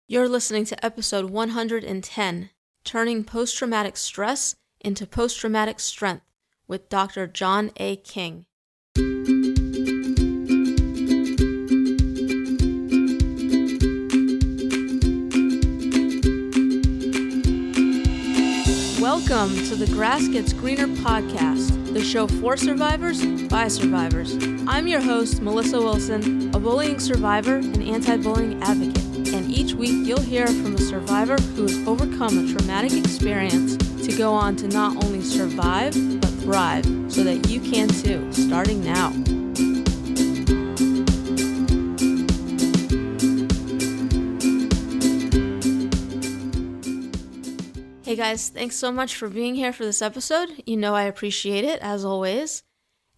You're listening to episode 110, Turning Post-Traumatic Stress into Post-Traumatic Strength with Dr. John A. King. Welcome to the Grass Gets Greener podcast, the show for survivors by survivors. I'm your host, Melissa Wilson, a bullying survivor and anti-bullying advocate. And each week you'll hear from a survivor who has overcome a traumatic experience to go on to not only survive, but thrive, so that you can too, starting now. Hey guys, thanks so much for being here for this episode. You know I appreciate it, as always.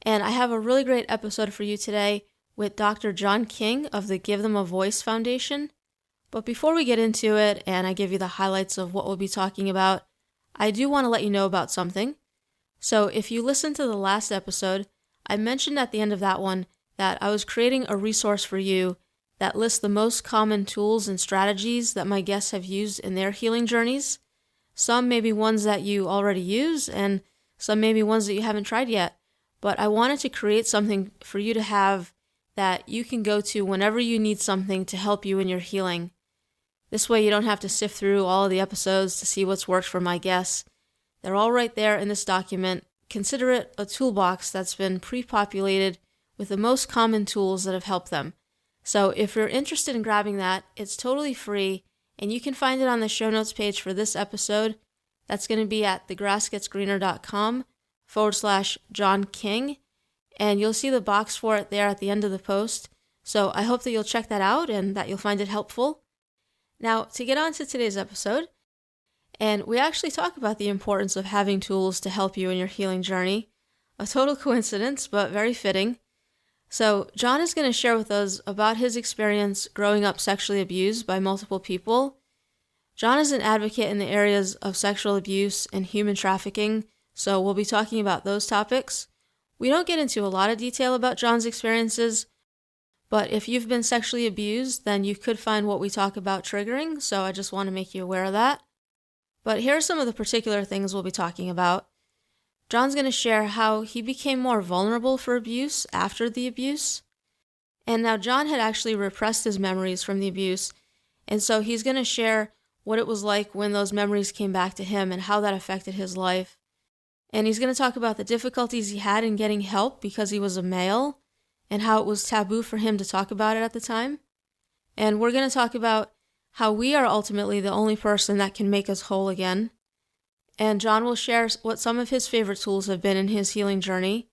And I have a really great episode for you today with Dr. John King of the Give Them a Voice Foundation. But before we get into it and I give you the highlights of what we'll be talking about, I do want to let you know about something. So if you listened to the last episode, I mentioned at the end of that one that I was creating a resource for you that lists the most common tools and strategies that my guests have used in their healing journeys. Some may be ones that you already use, and some may be ones that you haven't tried yet. But I wanted to create something for you to have that you can go to whenever you need something to help you in your healing. This way you don't have to sift through all of the episodes to see what's worked for my guests. They're all right there in this document. Consider it a toolbox that's been pre-populated with the most common tools that have helped them. So if you're interested in grabbing that, it's totally free, and you can find it on the show notes page for this episode. That's going to be at thegrassgetsgreener.com/John King, and you'll see the box for it there at the end of the post. So I hope that you'll check that out and that you'll find it helpful. Now, to get on to today's episode, and we actually talk about the importance of having tools to help you in your healing journey. A total coincidence, but very fitting. So, John is going to share with us about his experience growing up sexually abused by multiple people. John is an advocate in the areas of sexual abuse and human trafficking, so we'll be talking about those topics. We don't get into a lot of detail about John's experiences, but if you've been sexually abused, then you could find what we talk about triggering, so I just want to make you aware of that. But here are some of the particular things we'll be talking about. John's going to share how he became more vulnerable for abuse after the abuse. And now John had actually repressed his memories from the abuse, and so he's going to share what it was like when those memories came back to him and how that affected his life. And he's going to talk about the difficulties he had in getting help because he was a male, and how it was taboo for him to talk about it at the time. And we're going to talk about how we are ultimately the only person that can make us whole again. And John will share what some of his favorite tools have been in his healing journey,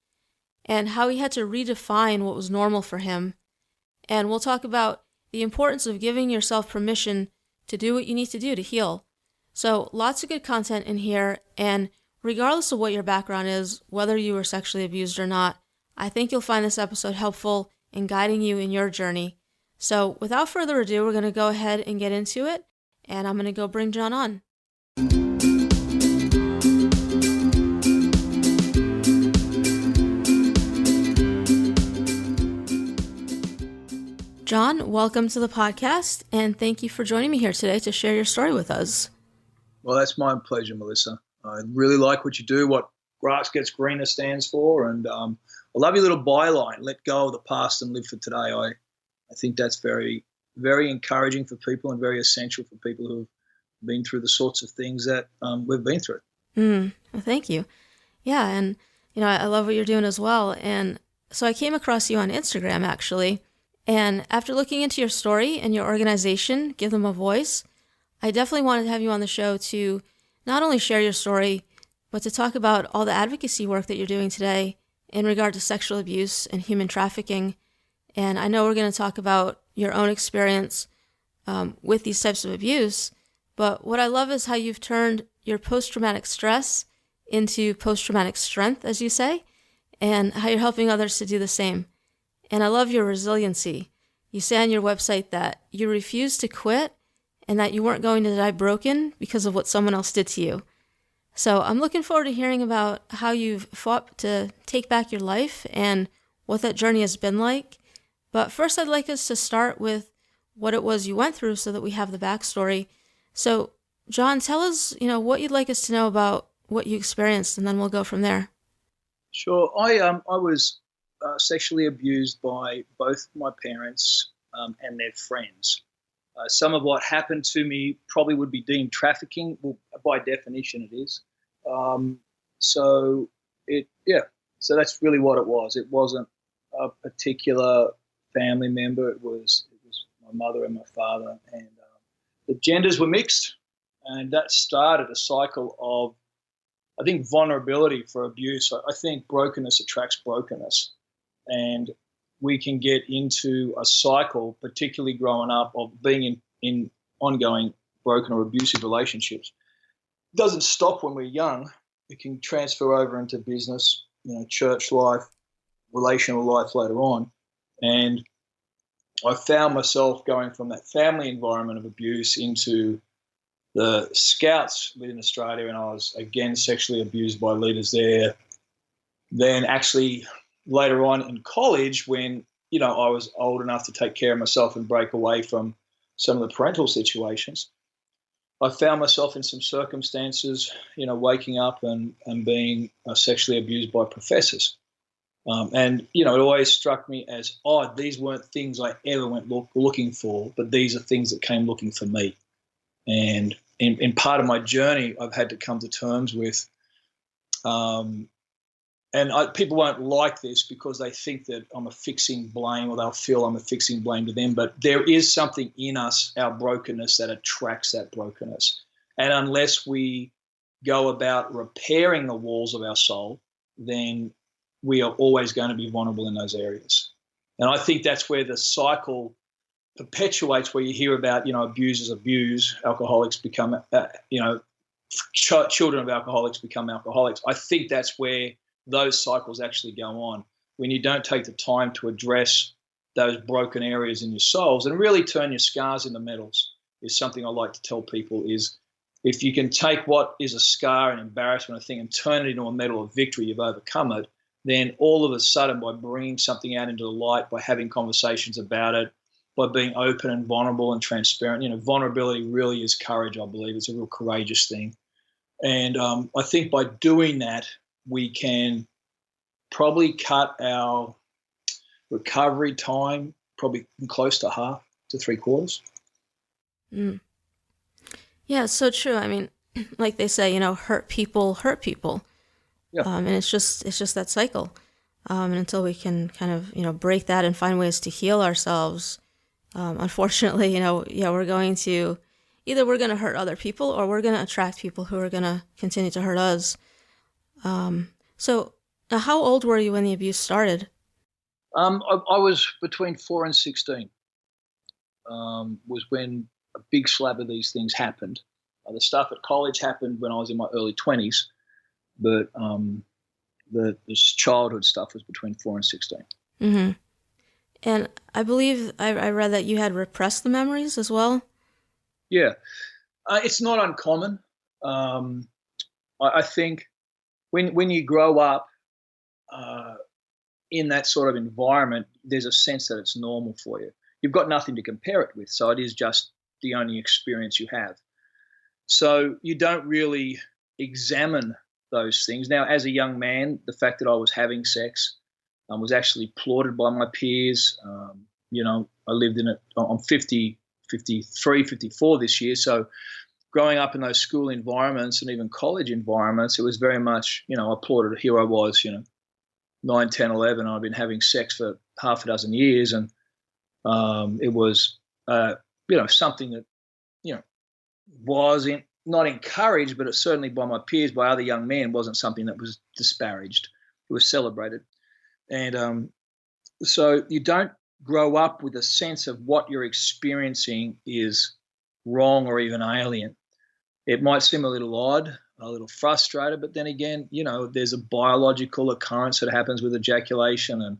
and how he had to redefine what was normal for him. And we'll talk about the importance of giving yourself permission to do what you need to do to heal. So lots of good content in here, and regardless of what your background is, whether you were sexually abused or not, I think you'll find this episode helpful in guiding you in your journey. So without further ado, we're going to go ahead and get into it, and I'm going to go bring John on. John, welcome to the podcast, and thank you for joining me here today to share your story with us. Well, that's my pleasure, Melissa. I really like what you do, what Grass Gets Greener stands for, and I love your little byline, let go of the past and live for today. I think that's very, very encouraging for people and very essential for people who have been through the sorts of things that we've been through. Well, thank you. Yeah, and I love what you're doing as well. And so I came across you on Instagram, actually, and after looking into your story and your organization, Give Them a Voice, I definitely wanted to have you on the show to not only share your story, but to talk about all the advocacy work that you're doing today in regard to sexual abuse and human trafficking. And I know we're going to talk about your own experience with these types of abuse, but what I love is how you've turned your post-traumatic stress into post-traumatic strength, as you say, and how you're helping others to do the same. And I love your resiliency. You say on your website that you refused to quit and that you weren't going to die broken because of what someone else did to you. So I'm looking forward to hearing about how you've fought to take back your life and what that journey has been like. But first, I'd like us to start with what it was you went through so that we have the backstory. So, John, tell us, what you'd like us to know about what you experienced, and then we'll go from there. Sure. I was sexually abused by both my parents and their friends. Some of what happened to me probably would be deemed trafficking. Well, by definition, it is. So that's really what it was. It wasn't a particular family member. It was my mother and my father, and the genders were mixed, and that started a cycle of, I think, vulnerability for abuse. I think brokenness attracts brokenness, and we can get into a cycle, particularly growing up, of being in ongoing broken or abusive relationships. It doesn't stop when we're young. It can transfer over into business, church life, relational life later on. And I found myself going from that family environment of abuse into the Scouts within Australia, and I was again sexually abused by leaders there. Then actually later on in college, when I was old enough to take care of myself and break away from some of the parental situations, I found myself in some circumstances, waking up and being sexually abused by professors. And it always struck me as odd. These weren't things I ever went looking for, but these are things that came looking for me. And in part of my journey, I've had to come to terms with, people won't like this because they think that I'm affixing blame, or they'll feel I'm affixing blame to them. But there is something in us, our brokenness, that attracts that brokenness. And unless we go about repairing the walls of our soul, then we are always going to be vulnerable in those areas. And I think that's where the cycle perpetuates, where you hear about, abusers abuse, alcoholics become, children of alcoholics become alcoholics. I think that's where those cycles actually go on, when you don't take the time to address those broken areas in your souls and really turn your scars into medals. Is something I like to tell people, is if you can take what is a scar and embarrassment, a thing, and turn it into a medal of victory, you've overcome it, then all of a sudden, by bringing something out into the light, by having conversations about it, by being open and vulnerable and transparent, vulnerability really is courage, I believe. It's a real courageous thing. And I think by doing that, we can probably cut our recovery time probably close to half to 3/4. Yeah, it's so true. I mean, like they say, hurt people. Yeah. And it's just that cycle. And until we can kind of, break that and find ways to heal ourselves, unfortunately, we're going to hurt other people, or we're going to attract people who are going to continue to hurt us. So how old were you when the abuse started? I was between 4 and 16. Was when a big slab of these things happened. The stuff at college happened when I was in my early 20s, but this childhood stuff was between 4 and 16. Mm-hmm. And I believe I read that you had repressed the memories as well. Yeah, it's not uncommon. I think when you grow up in that sort of environment, there's a sense that it's normal for you. You've got nothing to compare it with, so it is just the only experience you have. So you don't really examine those things. Now, as a young man, the fact that I was having sex was actually applauded by my peers. I lived in it. I'm 53, 54 this year, so growing up in those school environments and even college environments, it was very much, applauded. Here I was, 9, 10, 11. I'd been having sex for half a dozen years, and it was, something that, wasn't not encouraged, but it certainly by my peers, by other young men, wasn't something that was disparaged. It was celebrated. And so you don't grow up with a sense of what you're experiencing is wrong or even alien. It might seem a little odd, a little frustrated, but then again, there's a biological occurrence that happens with ejaculation, and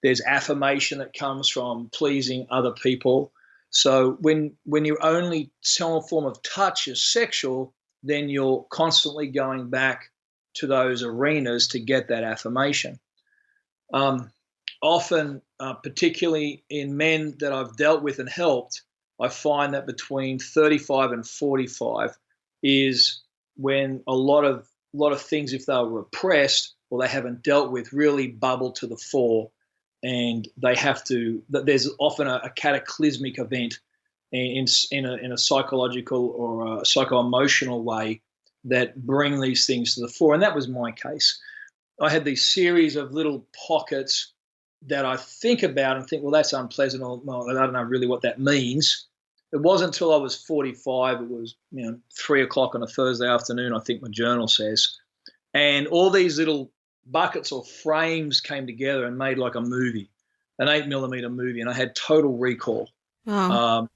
there's affirmation that comes from pleasing other people. So when your only some form of touch is sexual, then you're constantly going back to those arenas to get that affirmation. Often, particularly in men that I've dealt with and helped, I find that between 35 and 45 is when a lot of things, if they were repressed or they haven't dealt with, really bubble to the fore, and there's often a cataclysmic event in a psychological or a psycho-emotional way that bring these things to the fore. And that was my case. I had these series of little pockets that I think about and think, well, that's unpleasant, or well, I don't know really what that means. It wasn't until I was 45, it was 3 o'clock on a Thursday afternoon, I think my journal says, and all these little buckets or frames came together and made like a movie, an 8mm movie, and I had total recall. Wow.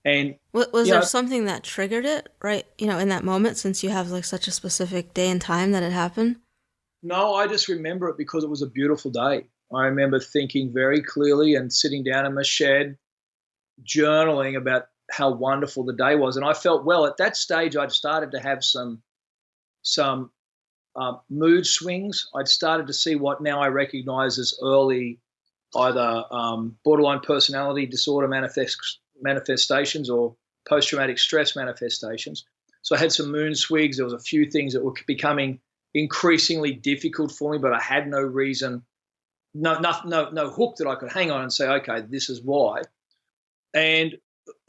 And was there something that triggered it, right? In that moment, since you have like such a specific day and time that it happened? No, I just remember it because it was a beautiful day. I remember thinking very clearly and sitting down in my shed, journaling about how wonderful the day was. And I felt, well, at that stage, I'd started to have some mood swings. I'd started to see what now I recognize as early either borderline personality disorder manifestations or post-traumatic stress manifestations. So I had some mood swings. There was a few things that were becoming increasingly difficult for me, but I had no reason, no hook that I could hang on and say, okay, this is why. And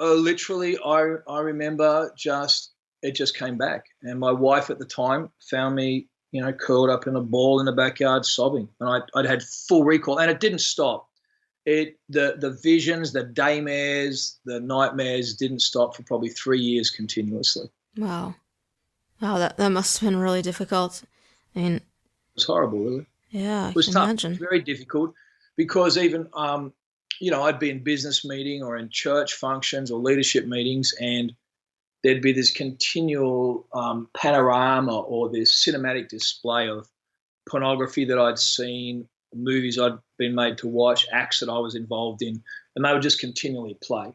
literally, I remember it just came back. And my wife at the time found me, curled up in a ball in the backyard sobbing. And I'd had full recall, and it didn't stop. The visions, the daymares, the nightmares didn't stop for probably 3 years continuously. Wow, that must have been really difficult. I mean, it was horrible, really. Yeah, it was I can tough. imagine. It was very difficult because even I'd be in business meeting or in church functions or leadership meetings, and there'd be this continual panorama or this cinematic display of pornography that I'd seen, movies I'd been made to watch, acts that I was involved in, and they would just continually play.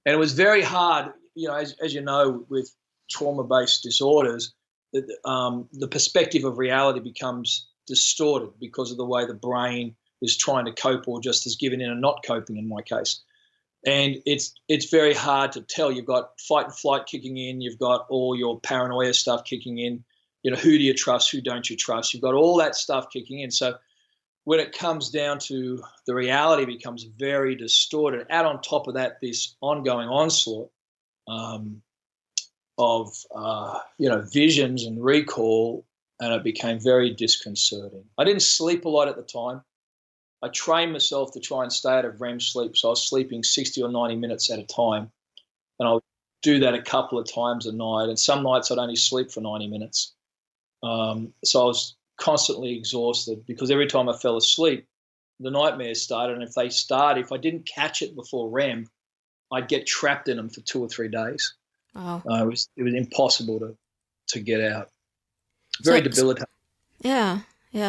And it was very hard, as you know, with trauma-based disorders, the perspective of reality becomes distorted because of the way the brain is trying to cope or just is given in and not coping in my case. And it's very hard to tell. You've got fight and flight kicking in. You've got all your paranoia stuff kicking in. Who do you trust? Who don't you trust? You've got all that stuff kicking in. So when it comes down to the reality becomes very distorted. Add on top of that this ongoing onslaught of visions and recall, and it became very disconcerting. I didn't sleep a lot at the time. I trained myself to try and stay out of REM sleep, so I was sleeping 60 or 90 minutes at a time, and I would do that a couple of times a night, and some nights I'd only sleep for 90 minutes. So I was constantly exhausted because every time I fell asleep, the nightmares started, and if I didn't catch it before REM, I'd get trapped in them for 2 or 3 days. Wow. It was impossible to get out. Very debilitating. Yeah.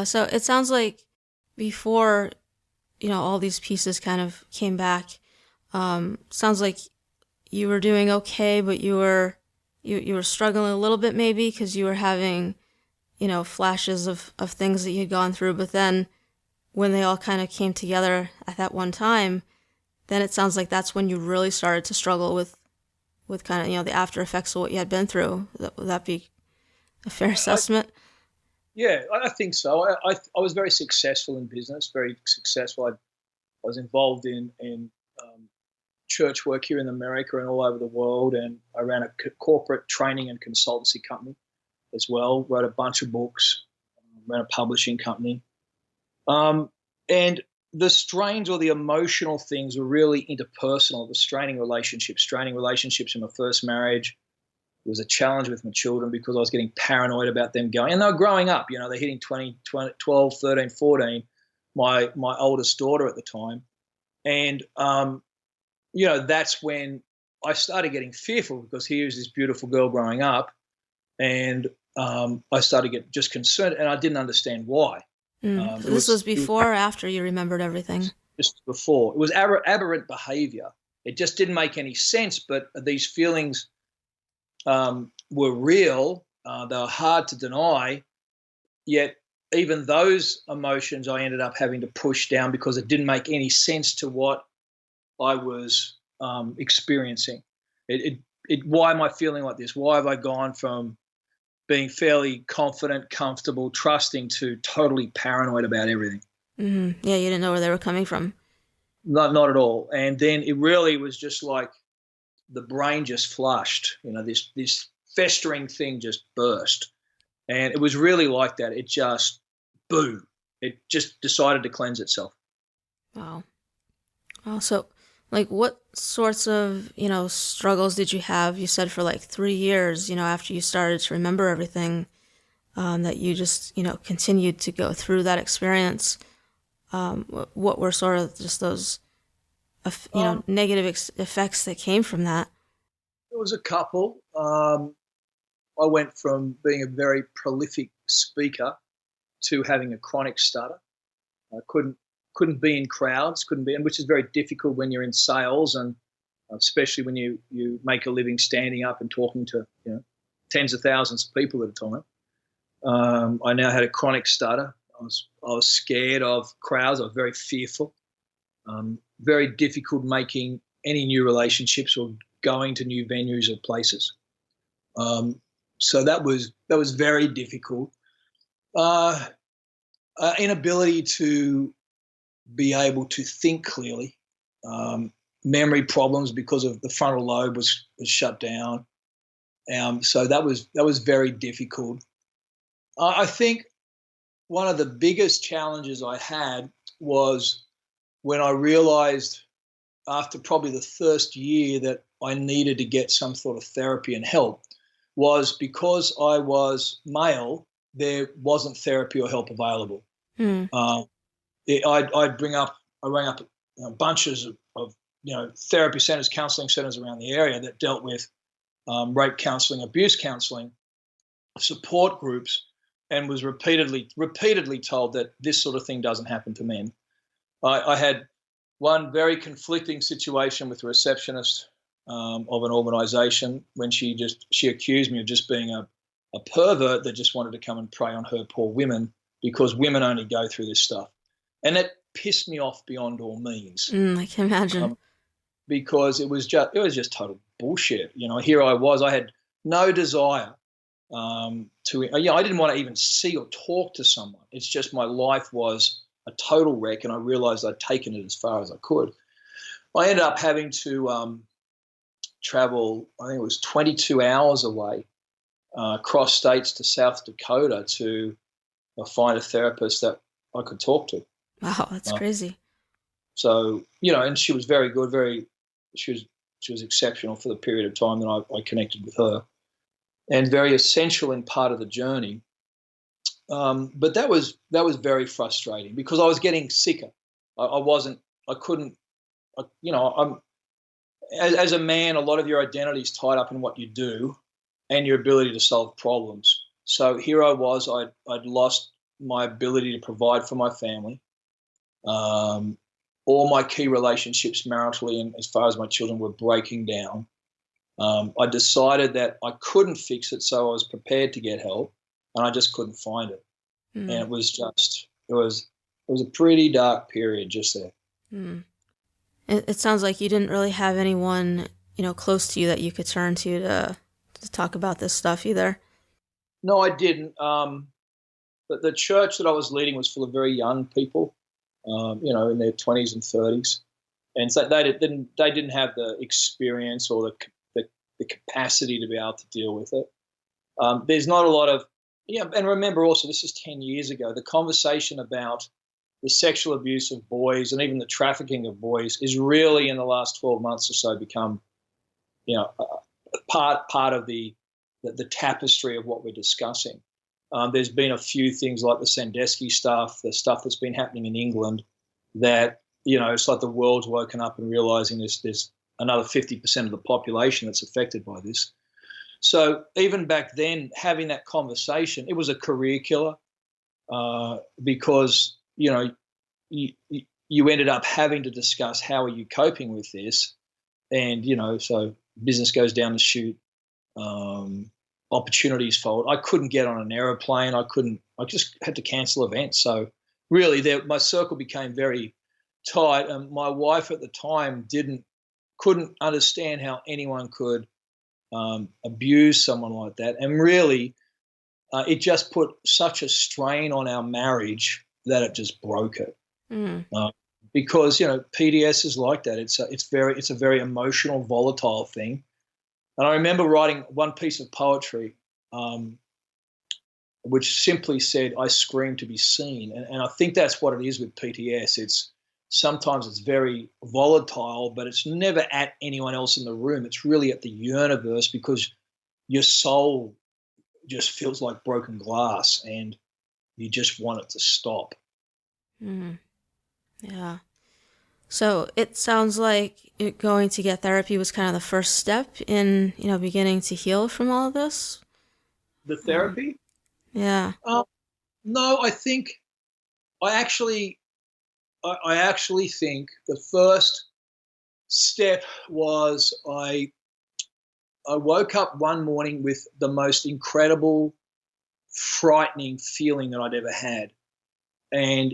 So it sounds like before, all these pieces kind of came back, sounds like you were doing okay, but you were struggling a little bit maybe because you were having, flashes of things that you'd gone through. But then when they all kind of came together at that one time, then it sounds like that's when you really started to struggle with kind of, the after effects of what you had been through. Would that be a fair assessment? Yeah, I think so. I was very successful in business, very successful. I was involved in church work here in America and all over the world, and I ran a corporate training and consultancy company as well, wrote a bunch of books, ran a publishing company. And the strains or the emotional things were really interpersonal, the straining relationships in my first marriage. It was a challenge with my children because I was getting paranoid about them going, and they were growing up, they're hitting 20, 12, 13, 14, my oldest daughter at the time. And, that's when I started getting fearful because here's this beautiful girl growing up, and I started to get just concerned, and I didn't understand why. This was before or after you remembered everything? Just before. It was aberrant behavior. It just didn't make any sense, but these feelings were real. They were hard to deny, yet even those emotions I ended up having to push down because it didn't make any sense to what I was experiencing. Why am I feeling like this? Why have I gone from being fairly confident, comfortable, trusting to totally paranoid about everything? Mm-hmm. Yeah, you didn't know where they were coming from. Not at all. And then it really was just like the brain just flushed. This festering thing just burst. And it was really like that. It just, boom, it just decided to cleanse itself. Wow. Also, like, what sorts of, struggles did you have? You said for like 3 years, after you started to remember everything, that you just, continued to go through that experience. What were sort of just those, negative effects that came from that? There was a couple. I went from being a very prolific speaker to having a chronic stutter. I couldn't be in crowds, and which is very difficult when you're in sales, and especially when you make a living standing up and talking to tens of thousands of people at a time. I now had a chronic stutter. I was scared of crowds. I was very fearful. Very difficult making any new relationships or going to new venues or places. So that was very difficult. Inability to be able to think clearly. Memory problems because of the frontal lobe was shut down. So that was very difficult. I think one of the biggest challenges I had was when I realized after probably the first year that I needed to get some sort of therapy and help, was because I was male, there wasn't therapy or help available. I rang up bunches of therapy centers, counselling centers around the area that dealt with rape counselling, abuse counselling, support groups, and was repeatedly told that this sort of thing doesn't happen to men. I had one very conflicting situation with the receptionist of an organisation when she accused me of just being a pervert that just wanted to come and prey on her poor women because women only go through this stuff. And that pissed me off beyond all means. I can imagine. Because it was just total bullshit. Here I was. I had no desire I didn't want to even see or talk to someone. It's just my life was a total wreck, and I realized I'd taken it as far as I could. I ended up having to travel, I think it was 22 hours away, across states to South Dakota to find a therapist that I could talk to. Wow, that's crazy. So, and she was very good, she was exceptional for the period of time that I connected with her, and very essential in part of the journey. But that was very frustrating because I was getting sicker. As a man, a lot of your identity is tied up in what you do and your ability to solve problems. So here I was, I'd lost my ability to provide for my family. All my key relationships maritally and as far as my children were breaking down. I decided that I couldn't fix it, so I was prepared to get help, and I just couldn't find it. And it was a pretty dark period just there. It sounds like you didn't really have anyone, close to you that you could turn to talk about this stuff either. No, I didn't. But the church that I was leading was full of very young people, in their 20s and 30s, and so they didn't have the experience or the capacity to be able to deal with it. There's not a lot of, and remember also this is 10 years ago. The conversation about the sexual abuse of boys and even the trafficking of boys is really in the last 12 months or so become, part of the tapestry of what we're discussing. There's been a few things like the Sandusky stuff, the stuff that's been happening in England that, it's like the world's woken up and realizing there's another 50% of the population that's affected by this. So even back then, having that conversation, it was a career killer because, you ended up having to discuss how are you coping with this. And, so business goes down the chute, opportunities fold. I couldn't get on an aeroplane. I just had to cancel events. So really my circle became very tight. And my wife at the time didn't couldn't understand how anyone could abuse someone like that. And really, it just put such a strain on our marriage that it just broke it. Because PDS is like that. It's a very emotional, volatile thing. And I remember writing one piece of poetry, which simply said, "I scream to be seen." And I think that's what it is with PTS. Sometimes it's very volatile, but it's never at anyone else in the room. It's really at the universe, because your soul just feels like broken glass and you just want it to stop. Yeah. So it sounds like going to get therapy was kind of the first step in, beginning to heal from all of this. The therapy? Yeah. No, I think I actually think the first step was I woke up one morning with the most incredible, frightening feeling that I'd ever had. And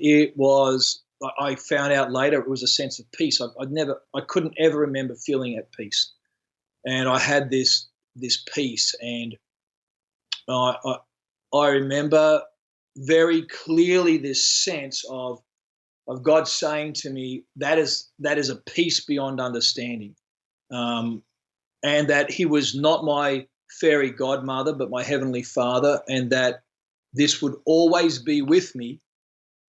I found out later it was a sense of peace. I couldn't ever remember feeling at peace. And I had this peace, and I remember very clearly this sense of God saying to me, that is a peace beyond understanding, and that He was not my fairy godmother, but my Heavenly Father, and that this would always be with me,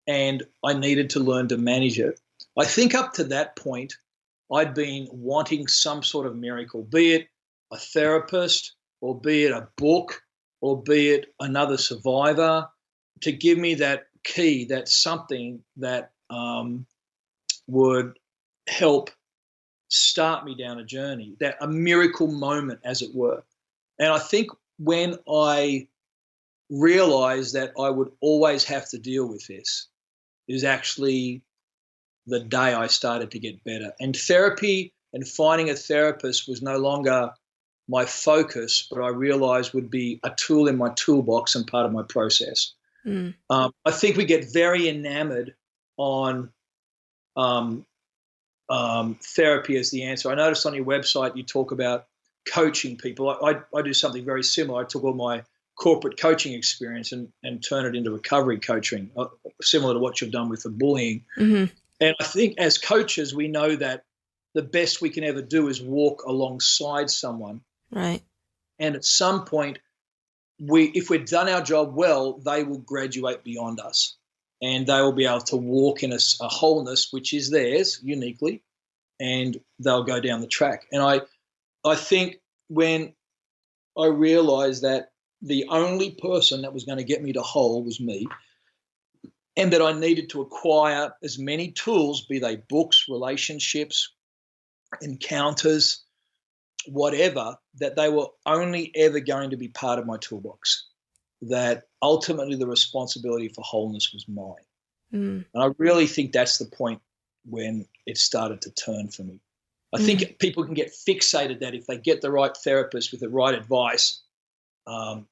and I needed to learn to manage it. I think up to that point, I'd been wanting some sort of miracle, be it a therapist, or be it a book, or be it another survivor, to give me that key, that something that would help start me down a journey, that a miracle moment, as it were. And I think when I realized that I would always have to deal with this is actually the day I started to get better. And therapy and finding a therapist was no longer my focus, but I realized would be a tool in my toolbox and part of my process. I think we get very enamored on therapy as the answer. I noticed on your website you talk about coaching people. I do something very similar. I took all my corporate coaching experience and turn it into recovery coaching, similar to what you've done with the bullying. And I think as coaches, we know that the best we can ever do is walk alongside someone. Right. And at some point, if we've done our job well, they will graduate beyond us, and they will be able to walk in a wholeness which is theirs uniquely, and they'll go down the track. And I think when I realized that the only person that was going to get me to whole was me, and that I needed to acquire as many tools, be they books, relationships, encounters, whatever, that they were only ever going to be part of my toolbox, that ultimately the responsibility for wholeness was mine. And I really think that's the point when it started to turn for me. I think people can get fixated that if they get the right therapist with the right advice, they're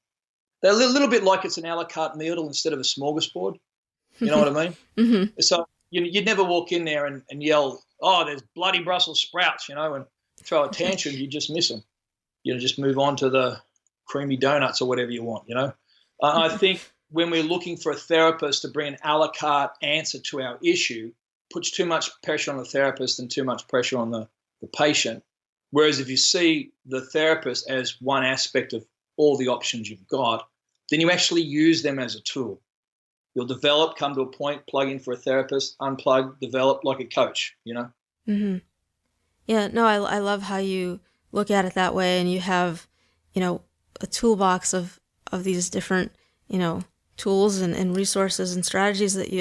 a little bit like it's an a la carte meal instead of a smorgasbord. You know what I mean? So you'd never walk in there and yell, "Oh, there's bloody Brussels sprouts," and throw a tantrum. You just miss them. Just move on to the creamy donuts or whatever you want, I think when we're looking for a therapist to bring an a la carte answer to our issue, puts too much pressure on the therapist and too much pressure on the patient. Whereas if you see the therapist as one aspect of all the options you've got, then you actually use them as a tool. You'll develop, come to a point, plug in for a therapist, unplug, develop like a coach, Yeah, no, I love how you look at it that way, and you have, a toolbox of these different, tools and resources and strategies that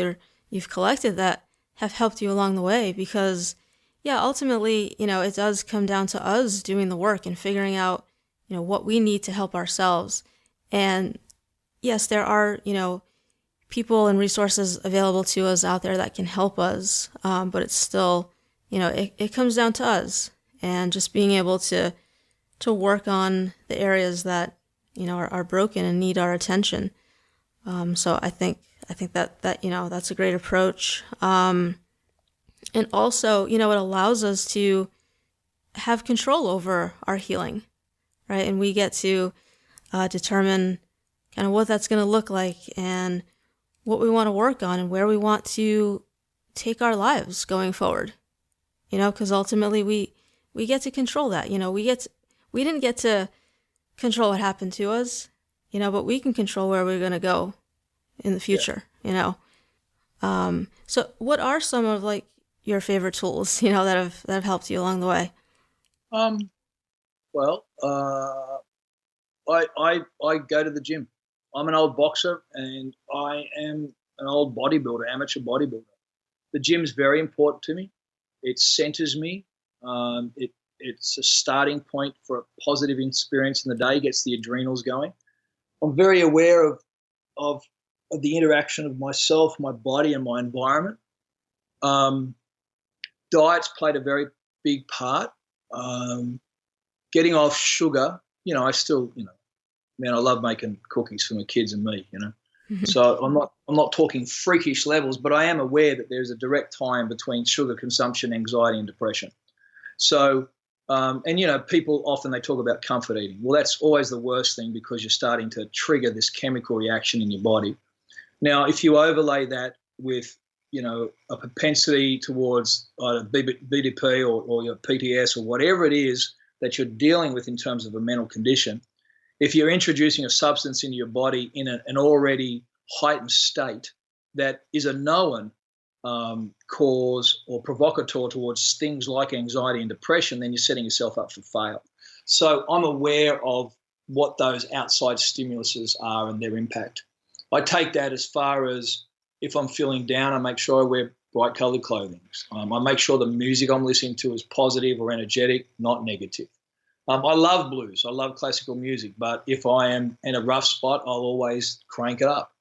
you've collected that have helped you along the way. Because, yeah, ultimately, it does come down to us doing the work and figuring out, what we need to help ourselves. And yes, there are, people and resources available to us out there that can help us, but it's still, it comes down to us, and just being able to work on the areas that, are broken and need our attention. So I think that that's a great approach. And also, it allows us to have control over our healing, right? And we get to determine kind of what that's going to look like and what we want to work on and where we want to take our lives going forward. Because ultimately we get to control that. We didn't get to control what happened to us, but we can control where we're going to go in the future, So what are some of like your favorite tools, that have helped you along the way? Well, I go to the gym. I'm an old boxer and I am an old bodybuilder, amateur bodybuilder. The gym is very important to me. It centers me. It's a starting point for a positive experience in the day, gets the adrenals going. I'm very aware of the interaction of myself, my body, and my environment. Diet's played a very big part. Getting off sugar, I still, I love making cookies for my kids and me, So I'm not talking freakish levels, but I am aware that there's a direct tie between sugar consumption, anxiety, and depression. So, people often they talk about comfort eating. Well, that's always the worst thing because you're starting to trigger this chemical reaction in your body. Now, if you overlay that with, a propensity towards either BDP or your PTS or whatever it is that you're dealing with in terms of a mental condition, if you're introducing a substance into your body in an already heightened state that is a known cause or provocateur towards things like anxiety and depression, then you're setting yourself up for fail. So I'm aware of what those outside stimuluses are and their impact. I take that as far as if I'm feeling down, I make sure I wear bright coloured clothing. I make sure the music I'm listening to is positive or energetic, not negative. I love blues. I love classical music. But if I am in a rough spot, I'll always crank it up.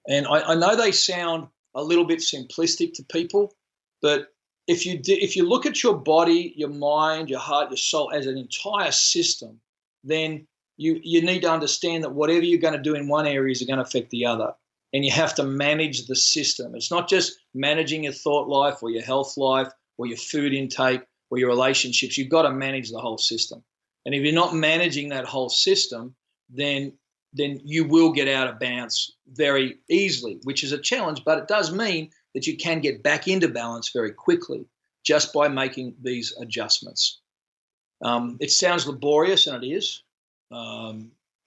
And I know they sound a little bit simplistic to people, but if you look at your body, your mind, your heart, your soul as an entire system, then you need to understand that whatever you're going to do in one area is going to affect the other. And you have to manage the system. It's not just managing your thought life or your health life or your food intake or your relationships. You've got to manage the whole system. And if you're not managing that whole system, then you will get out of balance very easily, which is a challenge, but it does mean that you can get back into balance very quickly just by making these adjustments. It sounds laborious, and it is.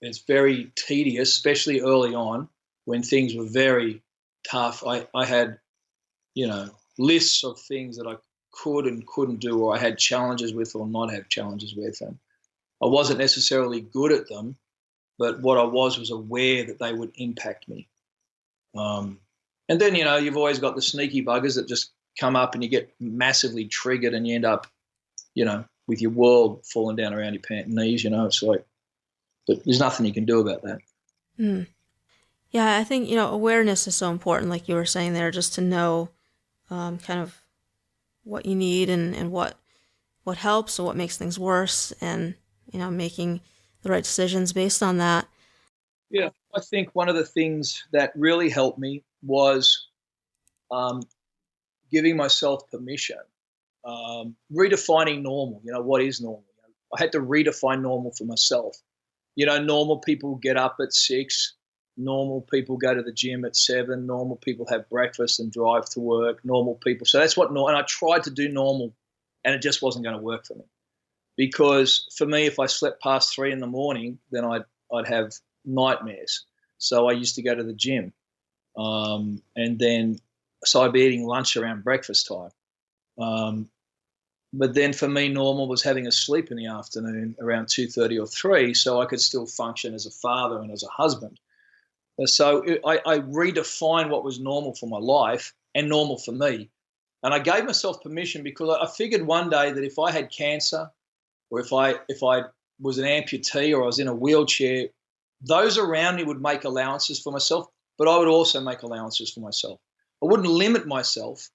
It's very tedious, especially early on when things were very tough. I had, lists of things that I could and couldn't do, or I had challenges with or not have challenges with. And I wasn't necessarily good at them, but what I was aware that they would impact me. And then, you've always got the sneaky buggers that just come up and you get massively triggered and you end up, with your world falling down around your knees, it's like, but there's nothing you can do about that. Mm. Yeah, I think, awareness is so important, like you were saying there, just to know kind of what you need and what helps or what makes things worse, and, making the right decisions based on that. Yeah, I think one of the things that really helped me was giving myself permission, redefining normal. What is normal? I had to redefine normal for myself. Normal people get up at 6. Normal people go to the gym at 7. Normal people have breakfast and drive to work. Normal people. So that's what and I tried to do normal, and it just wasn't going to work for me. Because for me, if I slept past 3 in the morning, then I'd have nightmares. So I used to go to the gym. And then so I'd be eating lunch around breakfast time. But then for me, normal was having a sleep in the afternoon around 2:30 or 3, so I could still function as a father and as a husband. So I redefined what was normal for my life and normal for me. And I gave myself permission because I figured one day that if I had cancer or if I was an amputee or I was in a wheelchair, those around me would make allowances for myself, but I would also make allowances for myself. I wouldn't limit myself,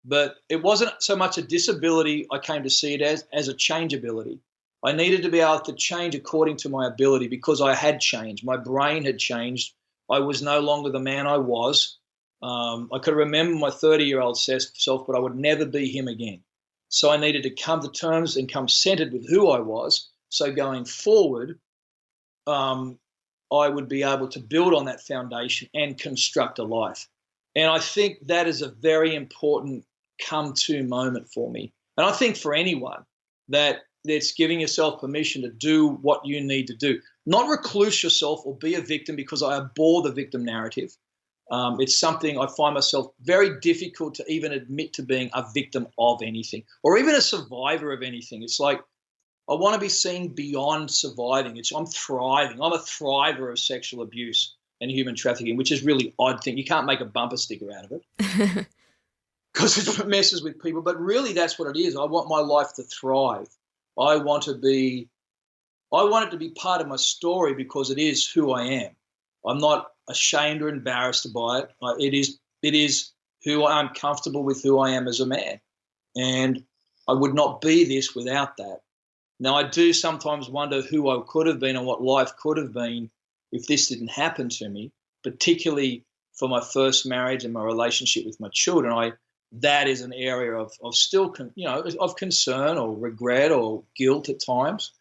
but it wasn't so much a disability. I came to see it as a changeability. I needed to be able to change according to my ability because I had changed. My brain had changed. I was no longer the man I was. I could remember my 30-year-old self, but I would never be him again. So I needed to come to terms and come centered with who I was. So going forward, I would be able to build on that foundation and construct a life. And I think that is a very important come-to moment for me. And I think for anyone that it's giving yourself permission to do what you need to do. Not recluse yourself or be a victim, because I abhor the victim narrative. It's something I find myself very difficult to even admit to being a victim of anything or even a survivor of anything. It's like I want to be seen beyond surviving. I'm thriving. I'm a thriver of sexual abuse and human trafficking, which is really odd thing. You can't make a bumper sticker out of it because it messes with people. But really that's what it is. I want my life to thrive. I want it to be part of my story because it is who I am. I'm not ashamed or embarrassed by it. It is who I'm comfortable with, who I am as a man. And I would not be this without that. Now, I do sometimes wonder who I could have been and what life could have been if this didn't happen to me, particularly for my first marriage and my relationship with my children. That is an area of still, of concern or regret or guilt at times.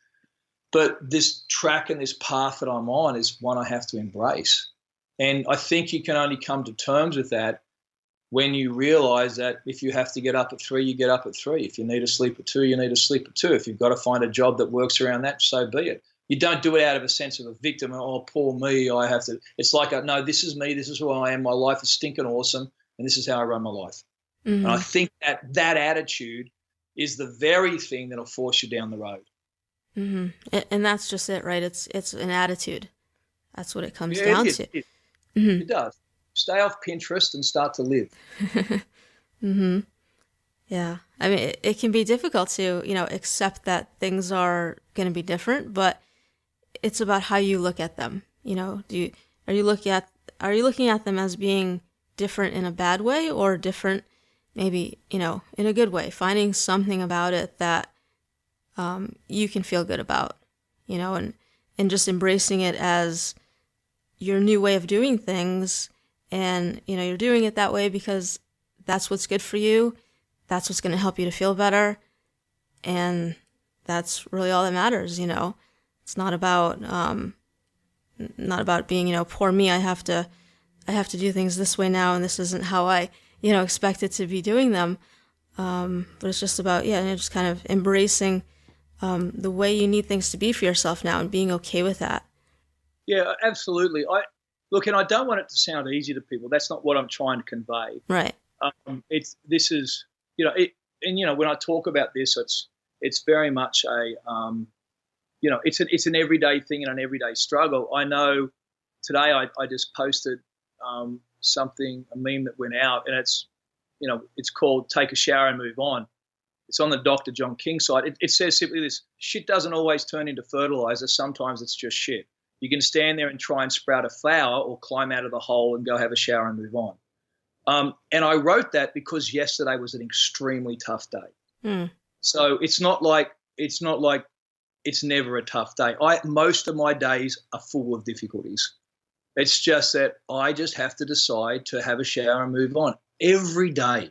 But this track and this path that I'm on is one I have to embrace. And I think you can only come to terms with that when you realize that if you have to get up at 3, you get up at 3. If you need to sleep at 2, you need to sleep at 2. If you've got to find a job that works around that, so be it. You don't do it out of a sense of a victim. Oh, poor me, I have to. It's like, no, this is me. This is who I am. My life is stinking awesome. And this is how I run my life. Mm-hmm. And I think that attitude is the very thing that'll force you down the road. Mm-hmm. And that's just it, right? It's an attitude. That's what it comes down to. It does. Stay off Pinterest and start to live. Mm-hmm. Yeah. I mean, it can be difficult to, accept that things are going to be different, but it's about how you look at them. Are you looking at them as being different in a bad way or different maybe, in a good way, finding something about it that you can feel good about, and just embracing it as your new way of doing things. And, you're doing it that way because that's what's good for you. That's what's going to help you to feel better. And that's really all that matters. It's not about being, poor me. I have to do things this way now. And this isn't how I, expected to be doing them. But it's just about, just kind of embracing the way you need things to be for yourself now and being okay with that. Yeah, absolutely. And I don't want it to sound easy to people. That's not what I'm trying to convey. Right. When I talk about this, it's very much it's an everyday thing and an everyday struggle. I know today I just posted a meme that went out, and it's called "Take a Shower and Move On." It's on the Dr. John King site. It says simply this: shit doesn't always turn into fertilizer. Sometimes it's just shit. You can stand there and try and sprout a flower or climb out of the hole and go have a shower and move on. And I wrote that because yesterday was an extremely tough day. Mm. So it's not like it's never a tough day. Most of my days are full of difficulties. It's just that I just have to decide to have a shower and move on every day.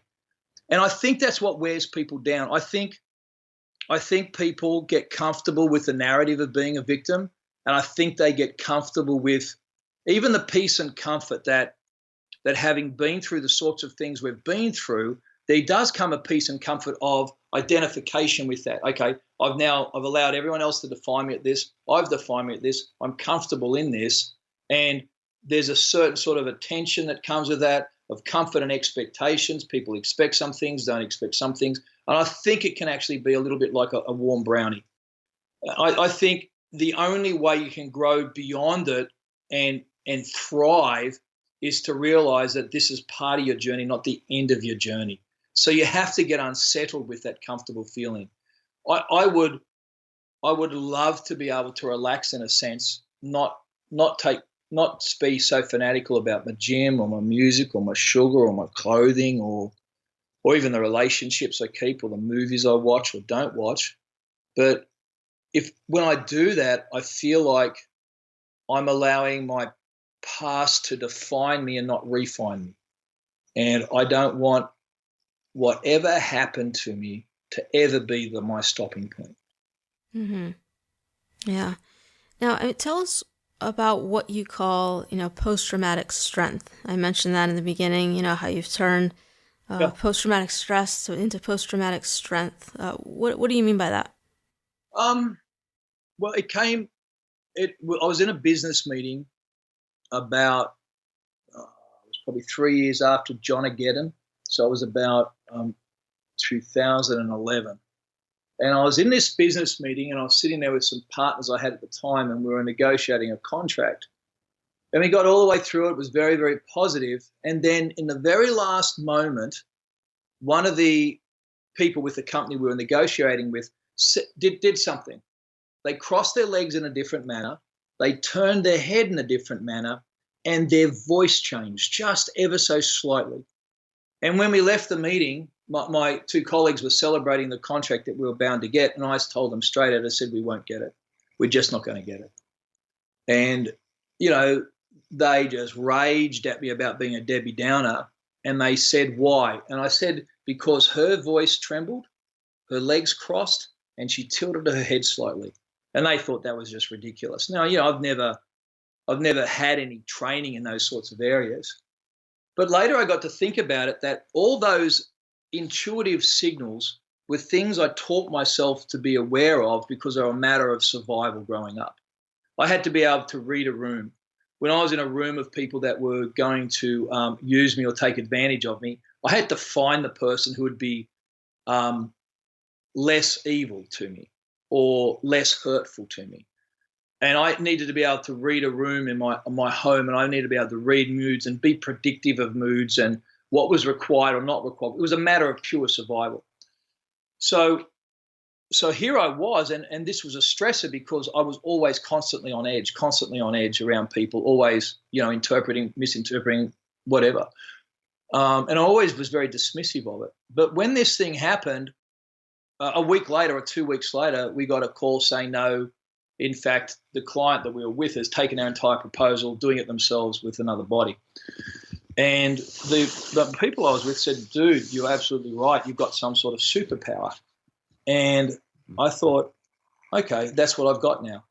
And I think that's what wears people down. I think people get comfortable with the narrative of being a victim, and I think they get comfortable with even the peace and comfort that having been through the sorts of things we've been through, there does come a peace and comfort of identification with that. Okay, I've allowed everyone else to define me at this. I've defined me at this. I'm comfortable in this. And there's a certain sort of a tension that comes with that, of comfort and expectations. People expect some things, don't expect some things. And I think it can actually be a little bit like a warm brownie. I think the only way you can grow beyond it and thrive is to realize that this is part of your journey, not the end of your journey. So you have to get unsettled with that comfortable feeling. I would love to be able to relax in a sense, not be so fanatical about my gym or my music or my sugar or my clothing or even the relationships I keep or the movies I watch or don't watch. But when I do that, I feel like I'm allowing my past to define me and not refine me. And I don't want whatever happened to me to ever be my stopping point. Mm-hmm. Yeah. Now, tell us about what you call, post-traumatic strength. I mentioned that in the beginning, how you've turned post-traumatic stress into post-traumatic strength. What do you mean by that? Well, I was in a business meeting about, it was probably 3 years after John-ageddon. So it was about 2011. And I was in this business meeting and I was sitting there with some partners I had at the time, and we were negotiating a contract. And we got all the way through it. It was very, very positive. And then in the very last moment, one of the people with the company we were negotiating with did something. They crossed their legs in a different manner. They turned their head in a different manner, and their voice changed just ever so slightly. And when we left the meeting, my two colleagues were celebrating the contract that we were bound to get, and I told them straight out, I said, we won't get it. We're just not going to get it. And, they just raged at me about being a Debbie Downer, and they said, why? And I said, because her voice trembled, her legs crossed, and she tilted her head slightly. And they thought that was just ridiculous. Now, I've never had any training in those sorts of areas. But later I got to think about it, that all those intuitive signals were things I taught myself to be aware of because they were a matter of survival growing up. I had to be able to read a room. When I was in a room of people that were going to use me or take advantage of me, I had to find the person who would be less evil to me or less hurtful to me. And I needed to be able to read a room in my home, and I needed to be able to read moods and be predictive of moods and what was required or not required. It was a matter of pure survival. So here I was, and this was a stressor because I was always constantly on edge around people, always, interpreting, misinterpreting, whatever. And I always was very dismissive of it. But when this thing happened, a week later or 2 weeks later, we got a call saying, no, in fact, the client that we were with has taken our entire proposal, doing it themselves with another body. And the people I was with said, dude, you're absolutely right. You've got some sort of superpower. And I thought, okay, that's what I've got now.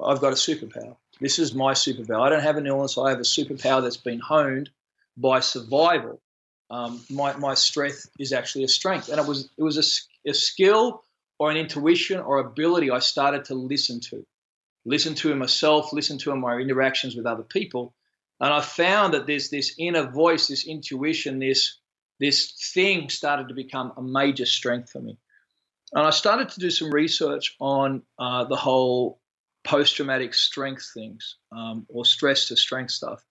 I've got a superpower. This is my superpower. I don't have an illness. I have a superpower that's been honed by survival. My strength is actually a strength. And it was a skill or an intuition or ability I started to listen to in myself, listen to in my interactions with other people. And I found that there's this inner voice, this intuition, this thing started to become a major strength for me. And I started to do some research on the whole post-traumatic strength things, or stress to strength stuff.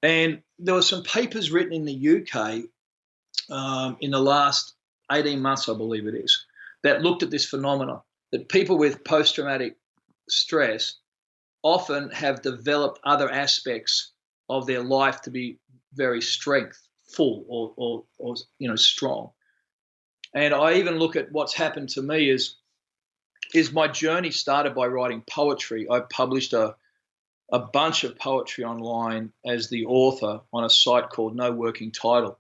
And there were some papers written in the UK in the last 18 months, I believe it is, that looked at this phenomena, that people with post-traumatic stress often have developed other aspects of their life to be very strengthful or strong. And I even look at what's happened to me is my journey started by writing poetry. I published a bunch of poetry online as the author on a site called No Working Title.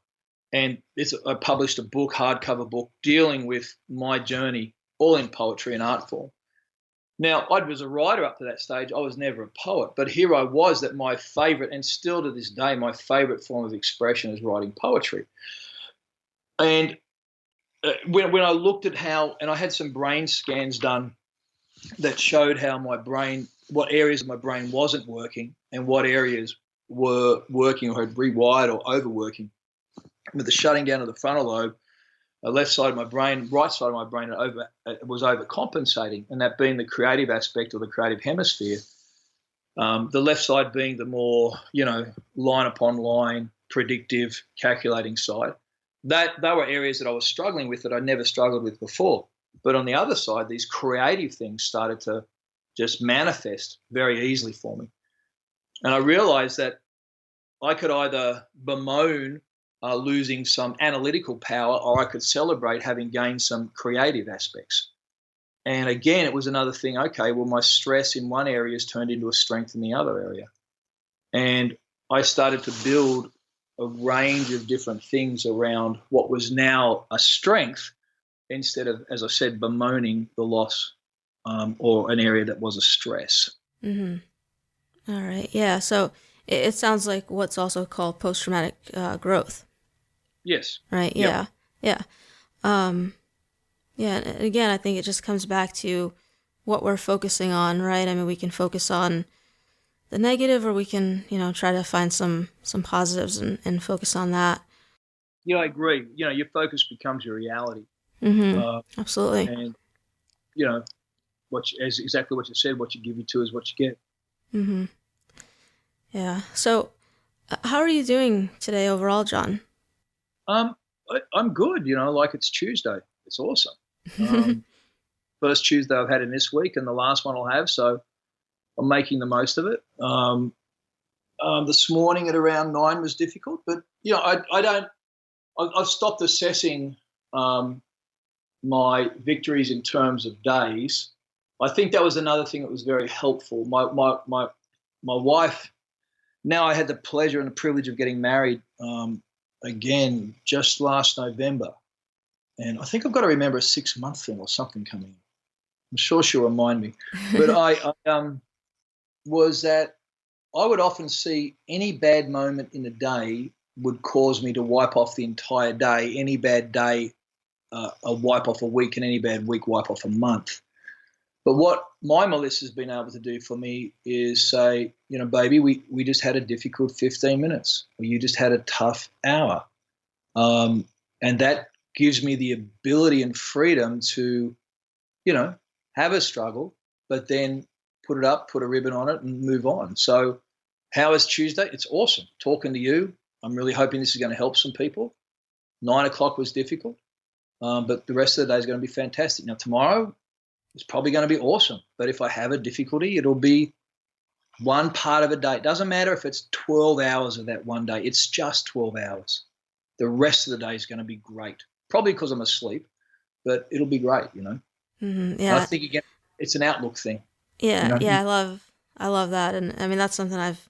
And I published a book, hardcover book, dealing with my journey, all in poetry and art form. Now, I was a writer up to that stage. I was never a poet. But here I was, that my favorite, and still to this day, my favorite form of expression is writing poetry. And when I looked at how, and I had some brain scans done that showed how my brain, what areas of my brain wasn't working and what areas were working or had rewired or overworking. With the shutting down of the frontal lobe, the left side of my brain, right side of my brain was overcompensating, and that being the creative aspect or the creative hemisphere. The left side being the more, line upon line, predictive, calculating side. They were areas that I was struggling with that I never struggled with before. But on the other side, these creative things started to just manifest very easily for me. And I realized that I could either bemoan losing some analytical power, or I could celebrate having gained some creative aspects. And again, it was another thing, okay, well, my stress in one area has turned into a strength in the other area. And I started to build a range of different things around what was now a strength, instead of, as I said, bemoaning the loss or an area that was a stress. Mm-hmm. All right. Yeah. So it sounds like what's also called post-traumatic growth. Yes. Right. Yep. Yeah. Yeah. Um, yeah. And again, I think it just comes back to what we're focusing on, right? I mean, we can focus on the negative, or we can, try to find some positives and focus on that. Yeah, I agree. Your focus becomes your reality. Mm-hmm. Uh, Absolutely. and, as exactly what you said, what you give to is what you get. Mm-hmm. Yeah. So, how are you doing today overall, John? I'm good, like it's Tuesday. It's awesome. First Tuesday I've had in this week and the last one I'll have, so I'm making the most of it. This morning at around 9 was difficult, but, I've stopped assessing my victories in terms of days. I think that was another thing that was very helpful. My wife, now I had the pleasure and the privilege of getting married again just last November. And I think I've got to remember a 6-month thing or something coming. I'm sure she'll remind me. But I was that I would often see any bad moment in a day would cause me to wipe off the entire day. Any bad day, a wipe off a week, and any bad week, wipe off a month. But what my Melissa's been able to do for me is say, baby, we just had a difficult 15 minutes, or you just had a tough hour. And that gives me the ability and freedom to, have a struggle, but then put it up, put a ribbon on it, and move on. So how is Tuesday? It's awesome. Talking to you. I'm really hoping this is going to help some people. 9 o'clock was difficult, but the rest of the day is going to be fantastic. Now, tomorrow is probably going to be awesome, but if I have a difficulty, it'll be one part of a day. It doesn't matter if it's 12 hours of that one day. It's just 12 hours. The rest of the day is going to be great, probably because I'm asleep, but it'll be great, Mm-hmm. And Yeah. I think, again, it's an outlook thing. Yeah. Yeah. I love that. And I mean, that's something I've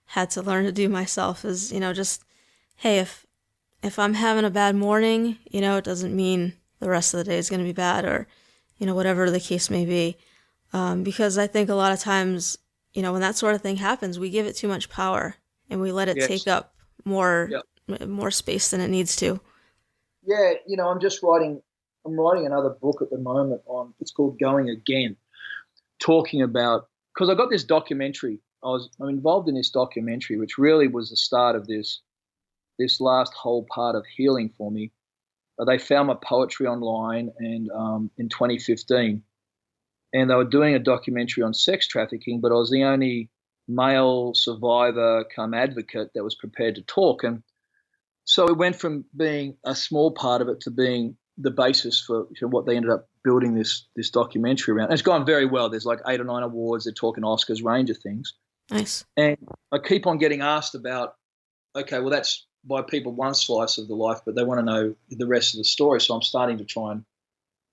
had to learn to do myself is, just, hey, if I'm having a bad morning, it doesn't mean the rest of the day is going to be bad, or, whatever the case may be. Because I think a lot of times, when that sort of thing happens, we give it too much power and we let it Yes. take up more Yep. space than it needs to. Yeah, I'm writing another book at the moment it's called Going Again, talking about, because I got this documentary. I'm involved in this documentary, which really was the start of this last whole part of healing for me. They found my poetry online and in 2015, and they were doing a documentary on sex trafficking, but I was the only male survivor come advocate that was prepared to talk. And so it went from being a small part of it to being the basis for what they ended up building this documentary around. And it's gone very well. There's like 8 or 9 awards. They're talking Oscars, range of things. Nice. And I keep on getting asked about, okay, well, that's by people one slice of the life, but they want to know the rest of the story. So I'm starting to try and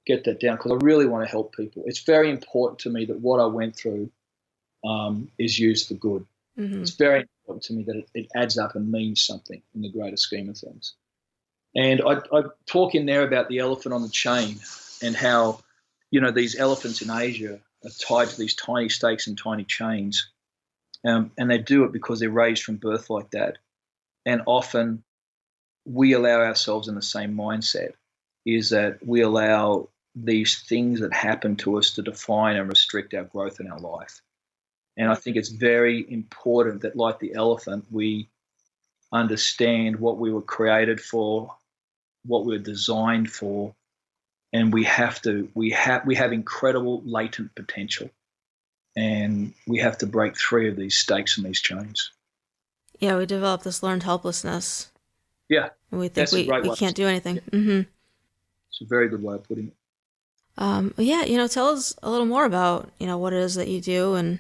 get that down because I really want to help people. It's very important to me that what I went through is used for good. Mm-hmm. It's very important to me that it adds up and means something in the greater scheme of things. And I talk in there about the elephant on the chain and how, these elephants in Asia are tied to these tiny stakes and tiny chains. And they do it because they're raised from birth like that. And often we allow ourselves in the same mindset, is that we allow these things that happen to us to define and restrict our growth in our life. And I think it's very important that, like the elephant, we understand what we were created for, what we were designed for, and we have incredible latent potential, and we have to break free of these stakes and these chains. Yeah, we develop this learned helplessness. Yeah, and we think we can't do anything. Yeah. Mm-hmm. It's a very good way of putting it. Yeah, tell us a little more about, what it is that you do and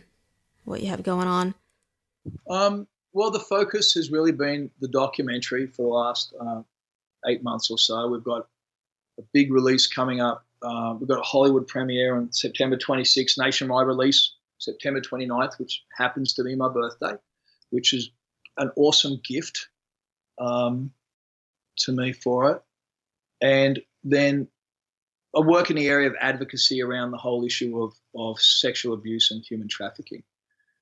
what you have going on. Well, the focus has really been the documentary for the last 8 months or so. We've got a big release coming up. We've got a Hollywood premiere on September 26th, nationwide release September 29th, which happens to be my birthday, which is an awesome gift to me for it. And then I work in the area of advocacy around the whole issue of sexual abuse and human trafficking.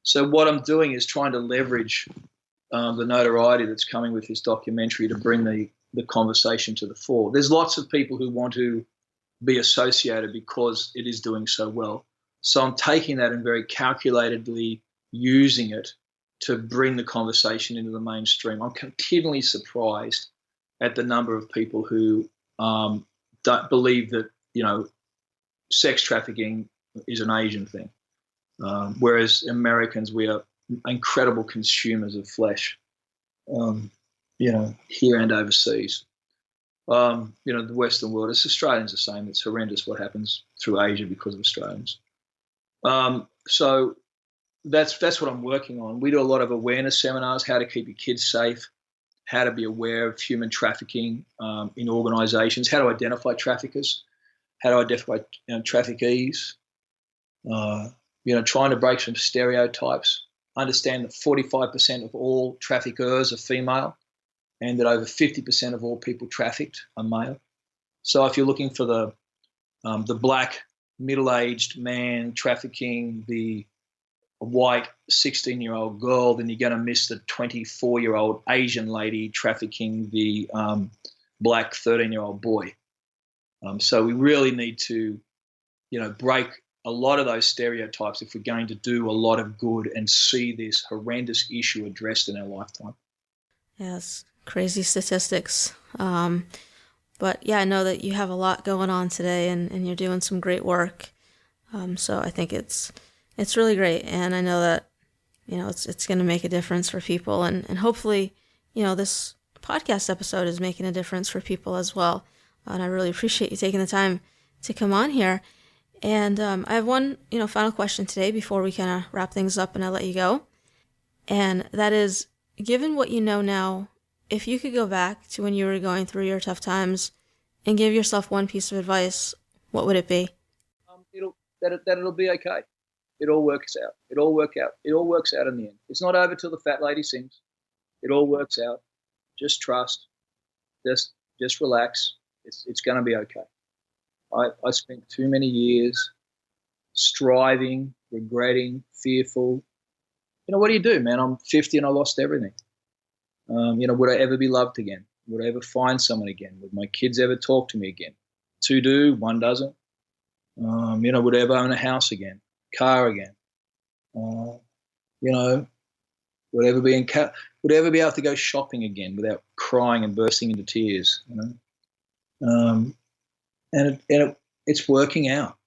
So what I'm doing is trying to leverage the notoriety that's coming with this documentary to bring the conversation to the fore. There's lots of people who want to be associated because it is doing so well. So I'm taking that and very calculatedly using it to bring the conversation into the mainstream. I'm continually surprised at the number of people who don't believe that, sex trafficking is an Asian thing. Whereas Americans, we are incredible consumers of flesh, here and overseas. The Western world, it's Australians the same. It's horrendous what happens through Asia because of Australians. So that's what I'm working on. We do a lot of awareness seminars, how to keep your kids safe, how to be aware of human trafficking in organisations, how to identify traffickers, how to identify traffickees, trying to break some stereotypes, understand that 45% of all traffickers are female and that over 50% of all people trafficked are male. So if you're looking for the black middle-aged man trafficking the white 16-year-old girl, then you're going to miss the 24-year-old Asian lady trafficking the black 13-year-old boy. So we really need to, break a lot of those stereotypes if we're going to do a lot of good and see this horrendous issue addressed in our lifetime. Yes, crazy statistics. But yeah, I know that you have a lot going on today and you're doing some great work. So I think it's really great. And I know that, it's going to make a difference for people. And hopefully, this podcast episode is making a difference for people as well. And I really appreciate you taking the time to come on here. And I have one, final question today before we kind of wrap things up and I let you go. And that is, given what you know now, if you could go back to when you were going through your tough times and give yourself one piece of advice, what would it be? It'll be okay. It all works out. It all works out in the end. It's not over till the fat lady sings. It all works out. Just trust. Just relax. It's going to be okay. I spent too many years striving, regretting, fearful. What do you do, man? I'm 50 and I lost everything. Would I ever be loved again? Would I ever find someone again? Would my kids ever talk to me again? Two do, one doesn't. Would I ever own a house again, car again? Would I ever be able to go shopping again without crying and bursting into tears? It's working out.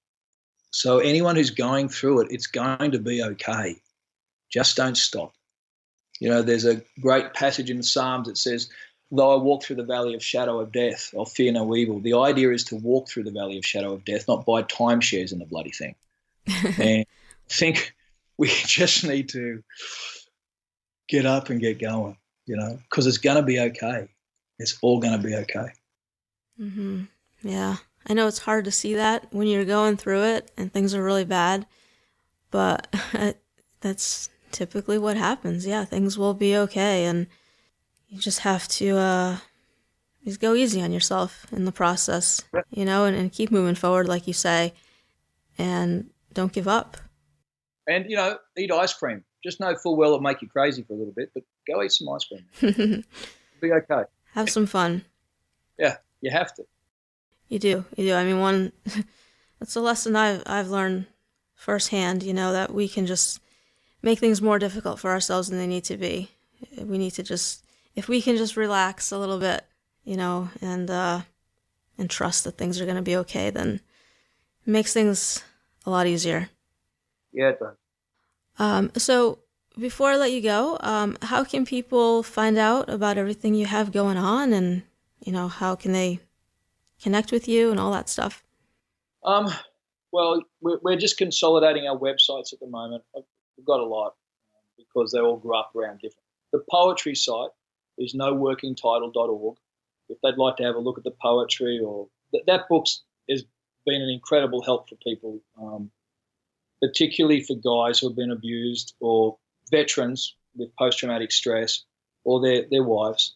So anyone who's going through it, it's going to be okay. Just don't stop. There's a great passage in the Psalms that says, though I walk through the valley of shadow of death, I'll fear no evil. The idea is to walk through the valley of shadow of death, not buy timeshares in the bloody thing. And I think we just need to get up and get going, because it's going to be okay. It's all going to be okay. Mm-hmm. Yeah. I know it's hard to see that when you're going through it and things are really bad, but that's typically what happens. Yeah, things will be okay, and you just have to just go easy on yourself in the process, and keep moving forward, like you say, and don't give up. And, eat ice cream. Just know full well it'll make you crazy for a little bit, but go eat some ice cream. It'll be okay. Have some fun. Yeah, you have to. You do. I mean, that's a lesson I've learned firsthand, that we can just make things more difficult for ourselves than they need to be. We need to if we can just relax a little bit, and trust that things are going to be okay, then it makes things a lot easier. Yeah, it does. So before I let you go, how can people find out about everything you have going on, and, how can they connect with you and all that stuff? Well, we're just consolidating our websites at the moment. We've got a lot because they all grew up around different. The poetry site is noworkingtitle.org. If they'd like to have a look at the poetry, or that book's has been an incredible help for people, particularly for guys who have been abused, or veterans with post-traumatic stress, or their wives.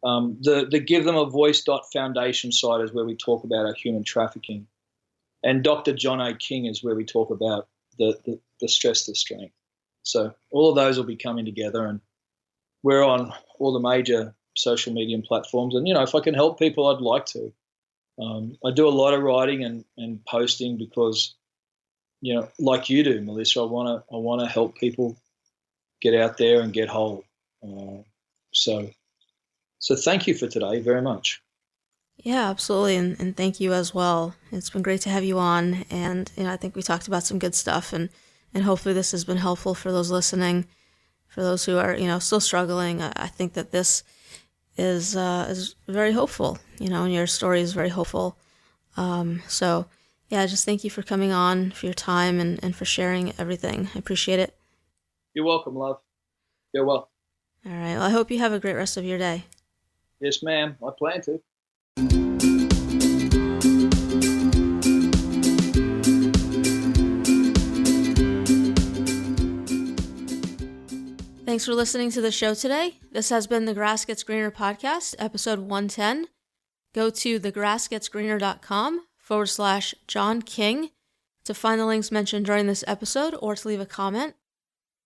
The Give Them a Voice Foundation site is where we talk about our human trafficking. And Dr. John A. King is where we talk about the stress to strength. So all of those will be coming together, and we're on all the major social media platforms. And, if I can help people, I'd like to. I do a lot of writing and posting because, like you do, Melissa, I want to help people get out there and get whole. So thank you for today very much. Yeah, absolutely. And thank you as well. It's been great to have you on. And, I think we talked about some good stuff, and hopefully this has been helpful for those listening, for those who are, still struggling. I think that this is very hopeful, and your story is very hopeful. So yeah, just thank you for coming on, for your time, and for sharing everything. I appreciate it. You're welcome, love. You're well. All right. Well, I hope you have a great rest of your day. Yes, ma'am. I plan to. Thanks for listening to the show today. This has been the Grass Gets Greener podcast, episode 110. Go to thegrassgetsgreener.com/John King to find the links mentioned during this episode or to leave a comment.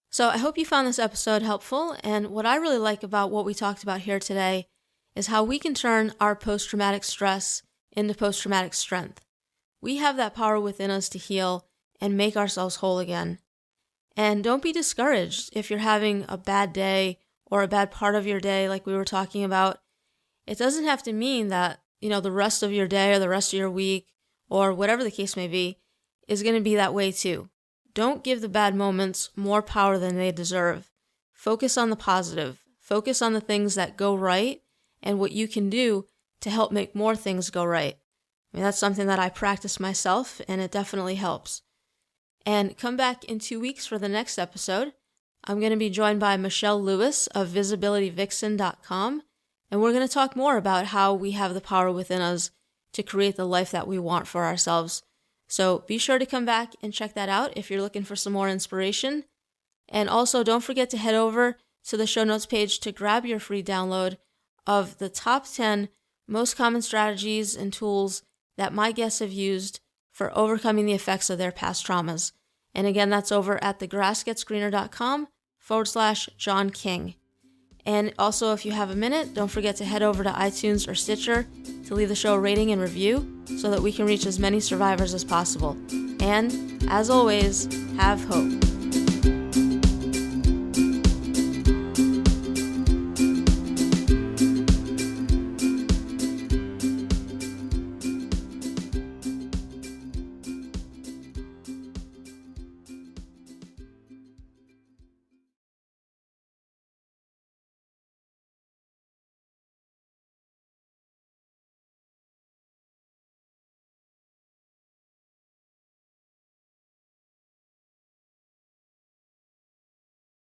So I hope you found this episode helpful, and what I really like about what we talked about here today is how we can turn our post-traumatic stress into post-traumatic strength. We have that power within us to heal and make ourselves whole again. And don't be discouraged if you're having a bad day or a bad part of your day like we were talking about. It doesn't have to mean that, the rest of your day or the rest of your week or whatever the case may be is going to be that way too. Don't give the bad moments more power than they deserve. Focus on the positive. Focus on the things that go right and what you can do to help make more things go right. That's something that I practice myself, and it definitely helps. And come back in 2 weeks for the next episode. I'm going to be joined by Michelle Lewis of visibilityvixen.com, and we're going to talk more about how we have the power within us to create the life that we want for ourselves. So be sure to come back and check that out if you're looking for some more inspiration. And also don't forget to head over to the show notes page to grab your free download of the top 10 most common strategies and tools that my guests have used for overcoming the effects of their past traumas. And again, that's over at thegrassgetsgreener.com/John King. And also, if you have a minute, don't forget to head over to iTunes or Stitcher to leave the show a rating and review so that we can reach as many survivors as possible. And, as always, have hope.